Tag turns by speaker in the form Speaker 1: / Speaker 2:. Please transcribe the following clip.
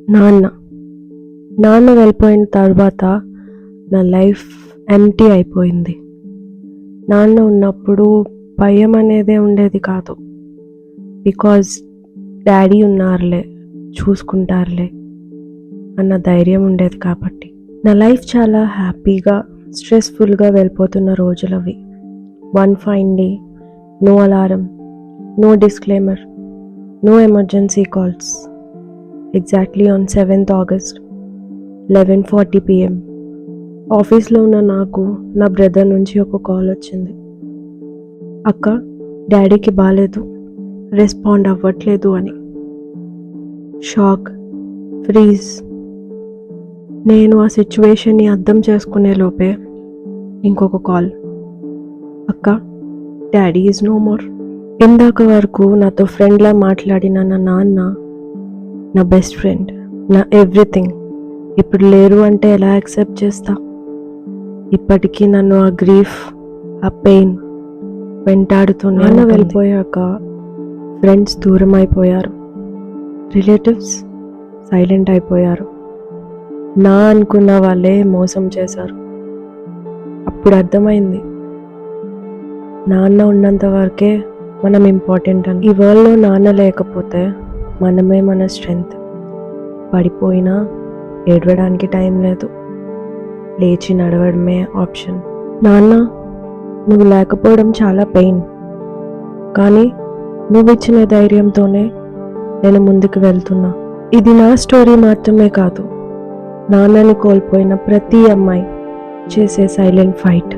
Speaker 1: నాన్న నాన్న వెళ్ళిపోయిన తర్వాత నా లైఫ్ ఎంప్టీ అయిపోయింది. నాన్న ఉన్నప్పుడు భయం అనేదే ఉండేది కాదు. బికాజ్ డాడీ ఉన్నారులే, చూసుకుంటారులే అన్న ధైర్యం ఉండేది కాబట్టి. నా లైఫ్ చాలా హ్యాపీగా, స్ట్రెస్ఫుల్గా వెళ్ళిపోతున్న రోజులవి. One fine day, no alarm, no disclaimer, no emergency calls. Exactly on 7th August 11:40 PM ఆఫీస్లో ఉన్న నాకు నా బ్రదర్ నుంచి ఒక కాల్ వచ్చింది. అక్క, డాడీకి బాగాలేదు, రెస్పాండ్ అవ్వట్లేదు అని. Shock, freeze. నేను ఆ సిచ్యువేషన్ని అర్థం చేసుకునే లోపే ఇంకొక కాల్. అక్క, డాడీ ఈజ్ నో మోర్. ఇందాక వరకు నాతో ఫ్రెండ్లా మాట్లాడిన నా నాన్న, నా బెస్ట్ ఫ్రెండ్, నా ఎవ్రీథింగ్ ఇప్పుడు లేరు అంటే ఎలా యాక్సెప్ట్ చేస్తా? ఇప్పటికీ నన్ను ఆ గ్రీఫ్, ఆ పెయిన్ వెంటాడుతూనే. నాన్న వెళ్ళిపోయాక ఫ్రెండ్స్ దూరం అయిపోయారు, రిలేటివ్స్ సైలెంట్ అయిపోయారు, నా అనుకున్న వాళ్ళే మోసం చేశారు. అప్పుడు అర్థమైంది, నాన్న ఉన్నంత వరకే మనం ఇంపార్టెంట్ అని. ఈ వరల్డ్లో నాన్న లేకపోతే మనమే మన స్ట్రెంగ్త్. పడిపోయినా ఏడవడానికి టైం లేదు, లేచి నడవడమే ఆప్షన్. నాన్న, నువ్వు లేకపోవడం చాలా పెయిన్, కానీ నువ్వు ఇచ్చిన ధైర్యంతోనే నేను ముందుకు వెళ్తున్నా. ఇది నా స్టోరీ మాత్రమే కాదు, నాన్నని కోల్పోయిన ప్రతి అమ్మాయి చేసే సైలెంట్ ఫైట్.